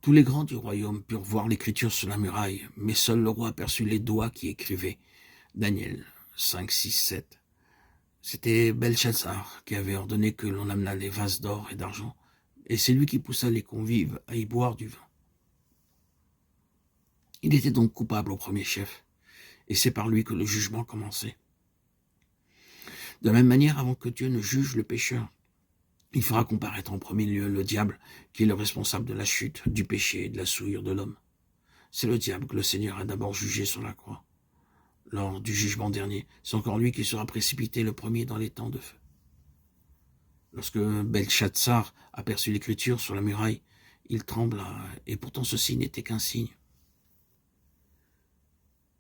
Tous les grands du royaume purent voir l'écriture sur la muraille, mais seul le roi aperçut les doigts qui écrivaient. Daniel 5, 6, 7. C'était Belshazzar qui avait ordonné que l'on amenât les vases d'or et d'argent, et c'est lui qui poussa les convives à y boire du vin. Il était donc coupable au premier chef, et c'est par lui que le jugement commençait. De la même manière, avant que Dieu ne juge le pécheur, il fera comparaître en premier lieu le diable, qui est le responsable de la chute, du péché et de la souillure de l'homme. C'est le diable que le Seigneur a d'abord jugé sur la croix. Lors du jugement dernier, c'est encore lui qui sera précipité le premier dans les temps de feu. Lorsque Belshazzar aperçut l'écriture sur la muraille, il trembla, et pourtant ceci n'était qu'un signe.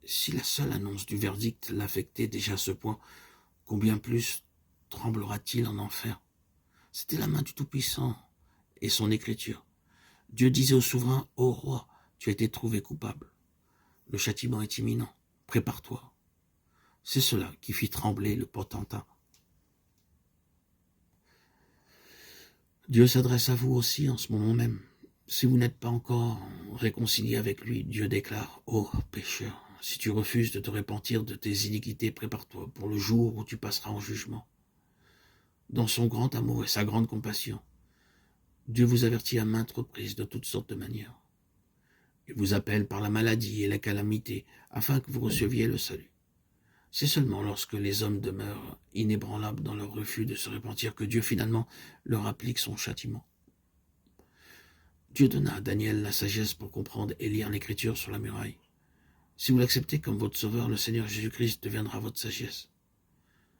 Si la seule annonce du verdict l'affectait déjà à ce point, combien plus tremblera-t-il en enfer? C'était la main du Tout-Puissant et son écriture. Dieu disait au souverain, « Ô roi, tu as été trouvé coupable. Le châtiment est imminent. Prépare-toi. » C'est cela qui fit trembler le potentat. Dieu s'adresse à vous aussi en ce moment même. Si vous n'êtes pas encore réconcilié avec lui, Dieu déclare, « Ô pécheur, si tu refuses de te repentir de tes iniquités, prépare-toi pour le jour où tu passeras en jugement. » Dans son grand amour et sa grande compassion, Dieu vous avertit à maintes reprises de toutes sortes de manières. Il vous appelle par la maladie et la calamité afin que vous receviez le salut. C'est seulement lorsque les hommes demeurent inébranlables dans leur refus de se repentir que Dieu finalement leur applique son châtiment. Dieu donna à Daniel la sagesse pour comprendre et lire l'écriture sur la muraille. Si vous l'acceptez comme votre sauveur, le Seigneur Jésus-Christ deviendra votre sagesse.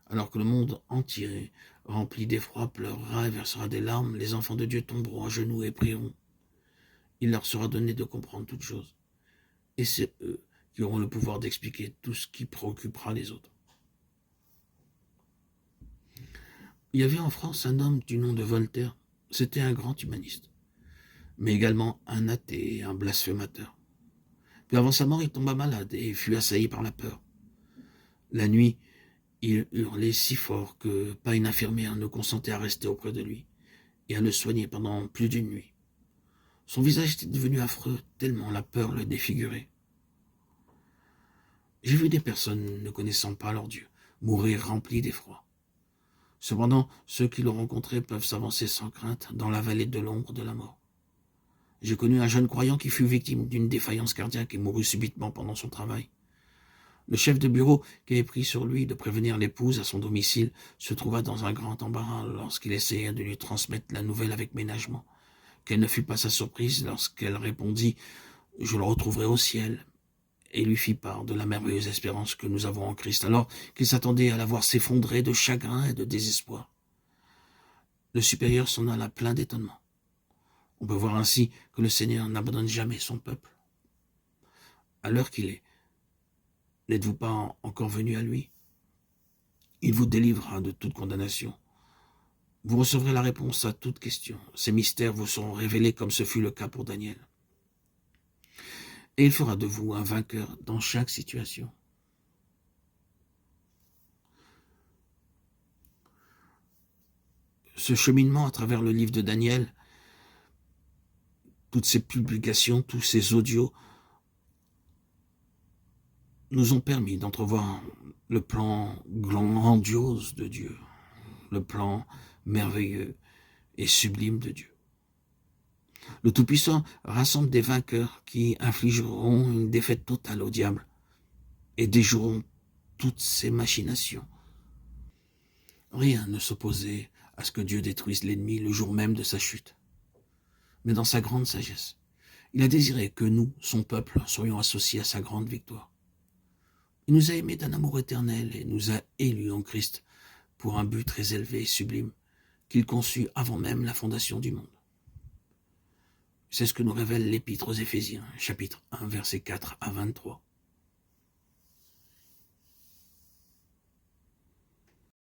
Alors que le monde entier, rempli d'effroi, pleurera et versera des larmes, les enfants de Dieu tomberont à genoux et prieront. Il leur sera donné de comprendre toutes choses. Et c'est eux qui auront le pouvoir d'expliquer tout ce qui préoccupera les autres. Il y avait en France un homme du nom de Voltaire. C'était un grand humaniste, mais également un athée et un blasphémateur. Puis avant sa mort, il tomba malade et fut assailli par la peur. La nuit, il hurlait si fort que pas une infirmière ne consentait à rester auprès de lui et à le soigner pendant plus d'une nuit. Son visage était devenu affreux, tellement la peur le défigurait. J'ai vu des personnes ne connaissant pas leur Dieu mourir remplies d'effroi. Cependant, ceux qui l'ont rencontré peuvent s'avancer sans crainte dans la vallée de l'ombre de la mort. J'ai connu un jeune croyant qui fut victime d'une défaillance cardiaque et mourut subitement pendant son travail. Le chef de bureau qui avait pris sur lui de prévenir l'épouse à son domicile se trouva dans un grand embarras lorsqu'il essaya de lui transmettre la nouvelle avec ménagement. Quelle ne fut pas sa surprise lorsqu'elle répondit « Je le retrouverai au ciel » et lui fit part de la merveilleuse espérance que nous avons en Christ, alors qu'il s'attendait à la voir s'effondrer de chagrin et de désespoir. Le supérieur s'en alla plein d'étonnement. On peut voir ainsi que le Seigneur n'abandonne jamais son peuple. À l'heure qu'il est, n'êtes-vous pas encore venu à lui? Il vous délivrera de toute condamnation. Vous recevrez la réponse à toute question. Ces mystères vous seront révélés comme ce fut le cas pour Daniel. Et il fera de vous un vainqueur dans chaque situation. Ce cheminement à travers le livre de Daniel, toutes ces publications, tous ces audios, nous ont permis d'entrevoir le plan grandiose de Dieu, le plan merveilleux et sublime de Dieu. Le Tout-Puissant rassemble des vainqueurs qui infligeront une défaite totale au diable et déjoueront toutes ses machinations. Rien ne s'opposait à ce que Dieu détruise l'ennemi le jour même de sa chute. Mais dans sa grande sagesse, il a désiré que nous, son peuple, soyons associés à sa grande victoire. Il nous a aimés d'un amour éternel et nous a élus en Christ pour un but très élevé et sublime qu'il conçut avant même la fondation du monde. C'est ce que nous révèle l'Épître aux Éphésiens, chapitre 1, versets 4 à 23.